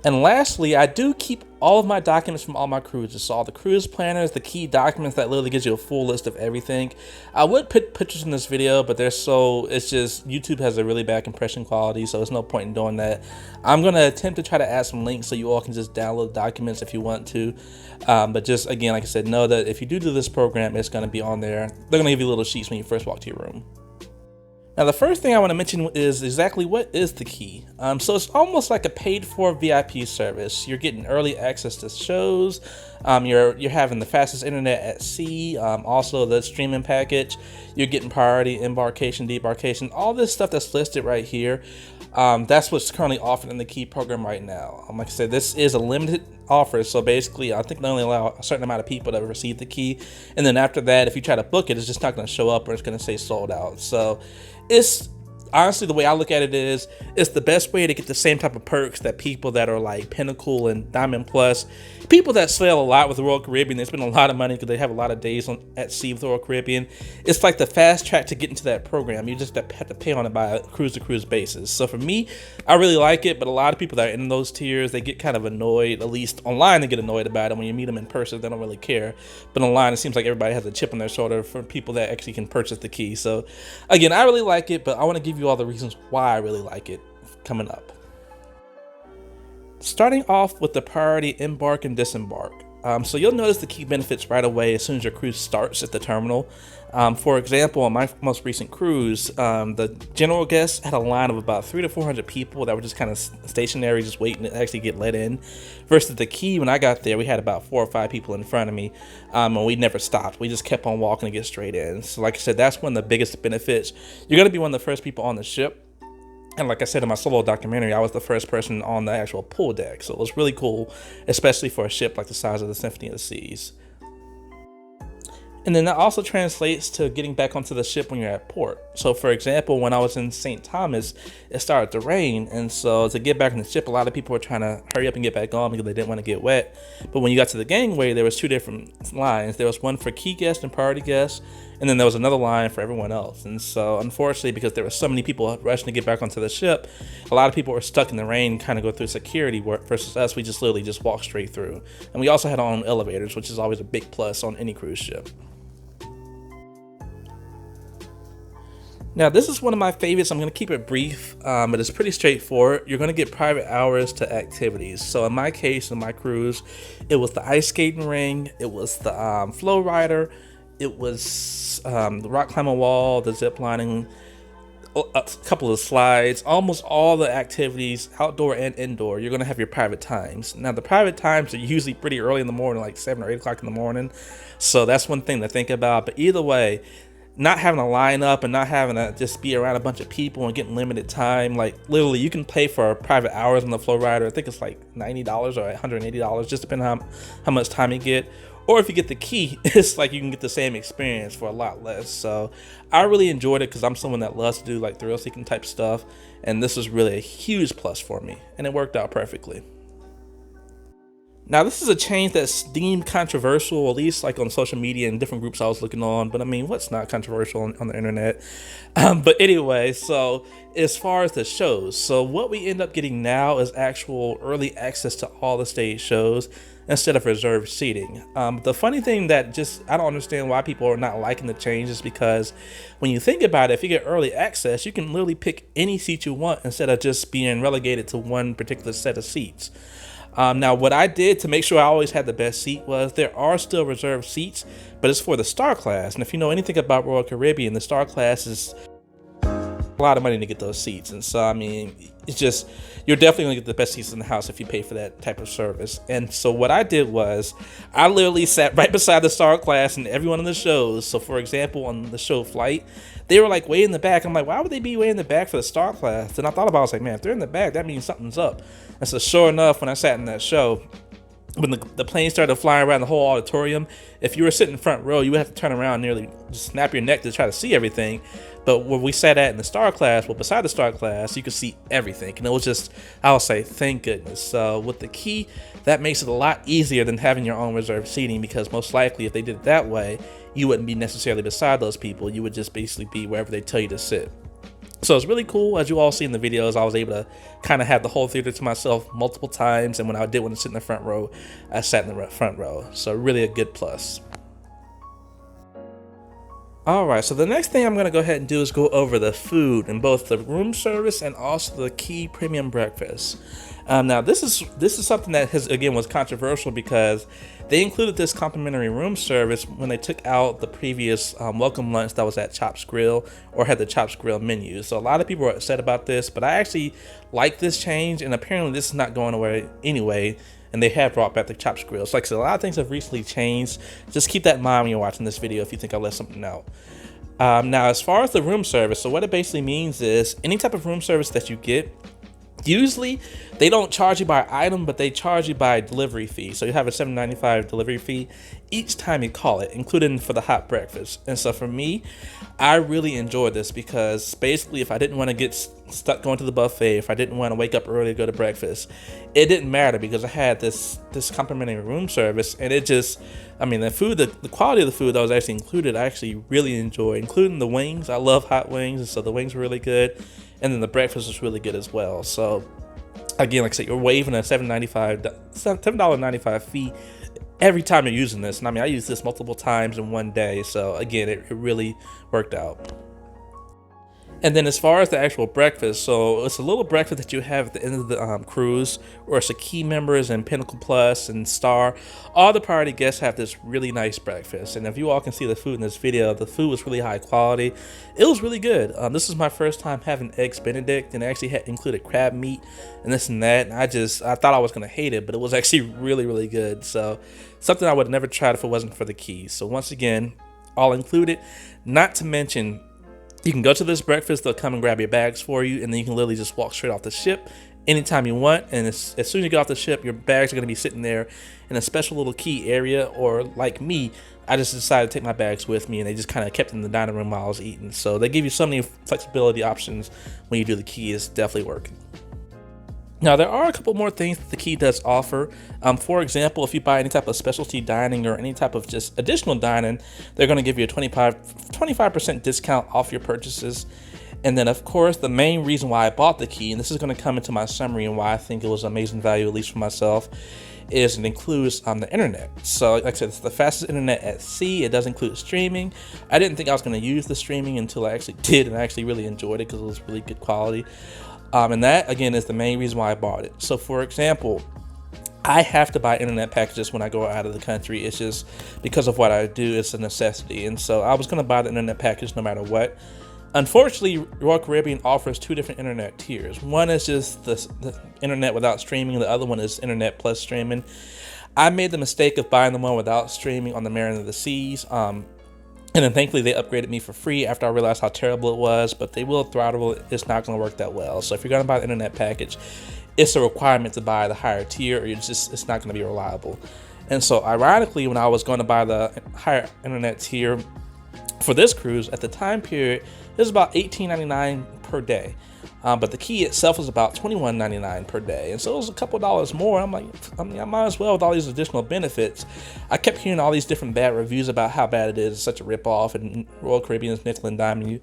And lastly, I do keep all of my documents from all my cruises. So all the cruise planners, the key documents that literally gives you a full list of everything. I would put pictures in this video, but it's just, YouTube has a really bad compression quality, so there's no point in doing that. I'm going to attempt to try to add some links so you all can just download documents if you want to. But just, again, like I said, know that if you do this program, it's going to be on there. They're going to give you little sheets when you first walk to your room. Now, the first thing I want to mention is exactly what is the key. So it's almost like a paid-for VIP service. You're getting early access to shows. You're having the fastest internet at sea. Also, the streaming package. You're getting priority embarkation, debarkation. All this stuff that's listed right here. That's what's currently offered in the key program right now. Like I said, this is a limited offer, so basically I think they only allow a certain amount of people to receive the key, and then after that, if you try to book it, it's just not going to show up, or it's going to say sold out. So it's honestly, the way I look at it is, it's the best way to get the same type of perks that people that are like Pinnacle and Diamond Plus, people that sail a lot with the Royal Caribbean, they spend a lot of money because they have a lot of days at sea with the Royal Caribbean. It's like the fast track to get into that program. You just have to pay on it by a cruise-to-cruise basis. So for me, I really like it, but a lot of people that are in those tiers, they get kind of annoyed. At least online, they get annoyed about it. When you meet them in person, they don't really care. But online, it seems like everybody has a chip on their shoulder for people that actually can purchase the key. So again, I really like it, but I want to give you all the reasons why I really like it coming up. Starting off with the priority embark and disembark. So you'll notice the key benefits right away as soon as your cruise starts at the terminal. For example, on my most recent cruise, the general guests had a line of about 300 to 400 people that were just kind of stationary, just waiting to actually get let in. Versus the key, when I got there, we had about 4 or 5 people in front of me, and we never stopped. We just kept on walking to get straight in. So like I said, that's one of the biggest benefits. You're going to be one of the first people on the ship. And like I said in my solo documentary, I was the first person on the actual pool deck. So it was really cool, especially for a ship like the size of the Symphony of the Seas. And then that also translates to getting back onto the ship when you're at port. So for example, when I was in St. Thomas, it started to rain. And so to get back on the ship, a lot of people were trying to hurry up and get back on because they didn't want to get wet. But when you got to the gangway, there was 2 different lines. There was one for key guests and priority guests, and then there was another line for everyone else. And so unfortunately, because there were so many people rushing to get back onto the ship, a lot of people were stuck in the rain, kind of go through security work, versus us, we just literally just walked straight through. And we also had our own elevators, which is always a big plus on any cruise ship. Now, this is one of my favorites. I'm going to keep it brief, but it's pretty straightforward. You're going to get private hours to activities. So in my case, in my cruise, it was the ice skating ring, it was the flow rider, it was the rock climbing wall, the zip lining, a couple of slides, almost all the activities, outdoor and indoor. You're going to have your private times. Now, the private times are usually pretty early in the morning, like 7 or 8 o'clock in the morning. So that's one thing to think about. But either way, not having to line up and not having to just be around a bunch of people and getting limited time, like literally you can pay for private hours on the flow rider. I think it's like $90 or $180, just depending on how much time you get. Or if you get the key, it's like you can get the same experience for a lot less. So I really enjoyed it because I'm someone that loves to do like thrill seeking type stuff, and this was really a huge plus for me, and it worked out perfectly. Now, this is a change that's deemed controversial, at least like on social media and different groups I was looking on. But I mean, what's not controversial on the internet? But anyway, so as far as the shows, so what we end up getting now is actual early access to all the stage shows instead of reserved seating. The funny thing that I don't understand why people are not liking the change is because when you think about it, if you get early access, you can literally pick any seat you want instead of just being relegated to one particular set of seats. Now, what I did to make sure I always had the best seat was there are still reserved seats, but it's for the Star Class. And if you know anything about Royal Caribbean, the Star Class is a lot of money to get those seats. And so, I mean, it's just, you're definitely gonna get the best seats in the house if you pay for that type of service. And so what I did was, I literally sat right beside the star class and everyone on the shows. So for example, on the show Flight, they were like way in the back. I'm like, why would they be way in the back for the star class? And I thought about it, I was like, man, if they're in the back, that means something's up. And so sure enough, when I sat in that show, when the plane started flying around the whole auditorium, if you were sitting front row, you would have to turn around and nearly just snap your neck to try to see everything. But where we sat at in the star class, well, beside the star class, you could see everything. And it was just, I would say, thank goodness. So with the key, that makes it a lot easier than having your own reserved seating, because most likely if they did it that way, you wouldn't be necessarily beside those people. You would just basically be wherever they tell you to sit. So it's really cool. As you all see in the videos, I was able to kind of have the whole theater to myself multiple times. And when I did want to sit in the front row, I sat in the front row. So really a good plus. Alright, so the next thing I'm going to go ahead and do is go over the food in both the room service and also the key premium breakfast. Now this is something that was controversial, because they included this complimentary room service when they took out the previous welcome lunch that was at Chops Grill, or had the Chops Grill menu. So a lot of people were upset about this, but I actually like this change, and apparently this is not going away anyway. And they have brought back the Chops Grill. So like I said, a lot of things have recently changed. Just keep that in mind when you're watching this video if you think I left something out. Now, as far as the room service, so what it basically means is any type of room service that you get, usually they don't charge you by item, but they charge you by delivery fee. So you have a $7.95 delivery fee each time you call it, including for the hot breakfast. And so for me, I really enjoyed this, because basically if I didn't want to get stuck going to the buffet, if I didn't want to wake up early to go to breakfast, it didn't matter, because I had this complimentary room service. And it just, I mean, the food, the quality of the food that was actually included, I actually really enjoyed, including the wings. I love hot wings, and so the wings were really good. And then the breakfast was really good as well. So again, like I said, you're waiving a $7.95 fee every time you're using this. And I mean, I used this multiple times in one day. So again, it really worked out. And then as far as the actual breakfast, so it's a little breakfast that you have at the end of the cruise, where it's the key members and Pinnacle Plus and Star. All the priority guests have this really nice breakfast. And if you all can see the food in this video, the food was really high quality. It was really good. This is my first time having Eggs Benedict, and it actually included crab meat and this and that. And I thought I was going to hate it, but it was actually really, really good. So something I would have never tried if it wasn't for the keys. So once again, all included, not to mention, you can go to this breakfast, they'll come and grab your bags for you, and then you can literally just walk straight off the ship anytime you want. And as soon as you get off the ship, your bags are going to be sitting there in a special little key area. Or like me, I just decided to take my bags with me, and they just kind of kept in the dining room while I was eating. So they give you so many flexibility options when you do the key. It's definitely working. Now, there are a couple more things that the key does offer. For example, if you buy any type of specialty dining or any type of just additional dining, they're going to give you a 25% discount off your purchases. And then, of course, the main reason why I bought the key, and this is going to come into my summary and why I think it was amazing value, at least for myself, is it includes the internet. So like I said, it's the fastest internet at sea. It does include streaming. I didn't think I was going to use the streaming until I actually did, and I actually really enjoyed it because it was really good quality. And that, again, is the main reason why I bought it. So, for example, I have to buy internet packages when I go out of the country. It's just because of what I do. It's a necessity. And so I was going to buy the internet package no matter what. Unfortunately, Royal Caribbean offers two different internet tiers. One is just the internet without streaming. The other one is internet plus streaming. I made the mistake of buying the one without streaming on the Mariner of the Seas. And then thankfully they upgraded me for free after I realized how terrible it was, but they will throttle it. It's not going to work that well. So if you're going to buy the internet package, it's a requirement to buy the higher tier, or it's not going to be reliable. And so ironically, when I was going to buy the higher internet tier for this cruise, at the time period, it was about $18.99 per day. But the key itself was about $21.99 per day. And so it was a couple dollars more. I'm like, I might as well with all these additional benefits. I kept hearing all these different bad reviews about how bad it is. It's such a ripoff, and Royal Caribbean's nickel and diming you.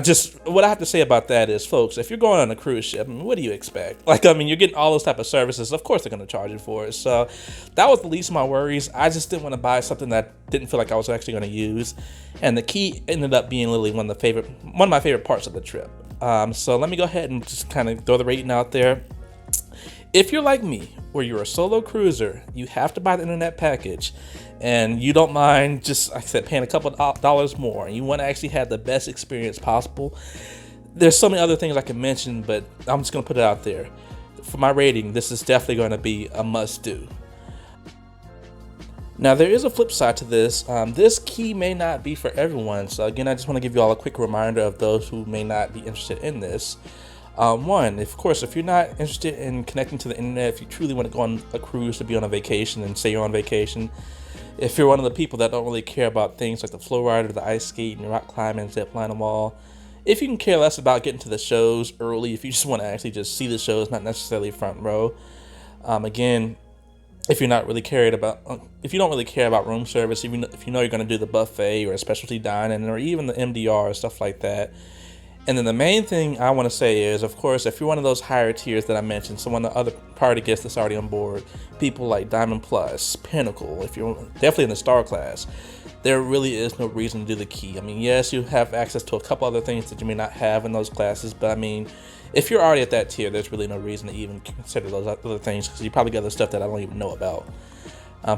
Just what I have to say about that is, folks, if you're going on a cruise ship, what do you expect? You're getting all those type of services. Of course they're going to charge you for it. So that was the least of my worries. I just didn't want to buy something that I didn't feel like I was actually going to use. And the key ended up being literally one of my favorite parts of the trip. So let me go ahead and just kind of throw the rating out there. If you're like me, where you're a solo cruiser, you have to buy the internet package, and you don't mind just, like I said, paying a couple dollars more, and you want to actually have the best experience possible, There's so many other things I can mention, but I'm just going to put it out there. For my rating, this is definitely going to be a must-do. Now, there is a flip side to this. This key may not be for everyone. So again, I just want to give you all a quick reminder of those who may not be interested in this. One, of course, if you're not interested in connecting to the internet, if you truly want to go on a cruise to be on a vacation and say you're on vacation, if you're one of the people that don't really care about things like the flow rider, the ice skate, and rock climbing, zip line, and wall, if you can care less about getting to the shows early, if you just want to actually just see the shows, not necessarily front row, again, if you're not really if you don't really care about room service, even if you know you're going to do the buffet or a specialty dining or even the MDR or stuff like that. And then the main thing I want to say is, of course, if you're one of those higher tiers that I mentioned, so one of the other party guests that's already on board, people like Diamond Plus, Pinnacle, if you're definitely in the Star class, there really is no reason to do the key. I mean, yes, you have access to a couple other things that you may not have in those classes, but I mean, if you're already at that tier, there's really no reason to even consider those other things, because you probably got other stuff that I don't even know about.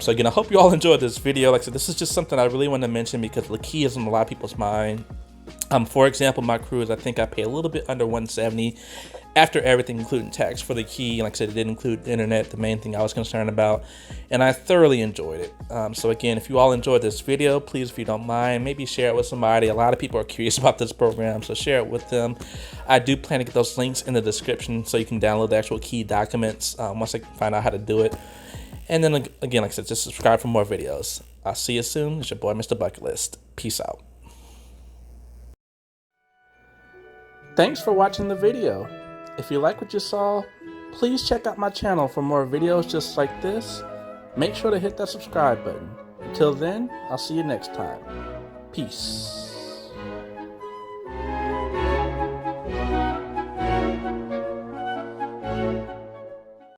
So again, I hope you all enjoyed this video. Like I said, this is just something I really wanted to mention because the key is in a lot of people's mind. For example, my cruise, I think I paid a little bit under $170 after everything, including tax, for the key. Like I said, it didn't include the internet, the main thing I was concerned about, and I thoroughly enjoyed it. So again, if you all enjoyed this video, please, if you don't mind, maybe share it with somebody. A lot of people are curious about this program, so share it with them. I do plan to get those links in the description so you can download the actual key documents once I find out how to do it. And then again, like I said, just subscribe for more videos. I'll see you soon. It's your boy, Mr. Bucketlist. Peace out. Thanks for watching the video. If you like what you saw, please check out my channel for more videos just like this. Make sure to hit that subscribe button. Until then, I'll see you next time. Peace.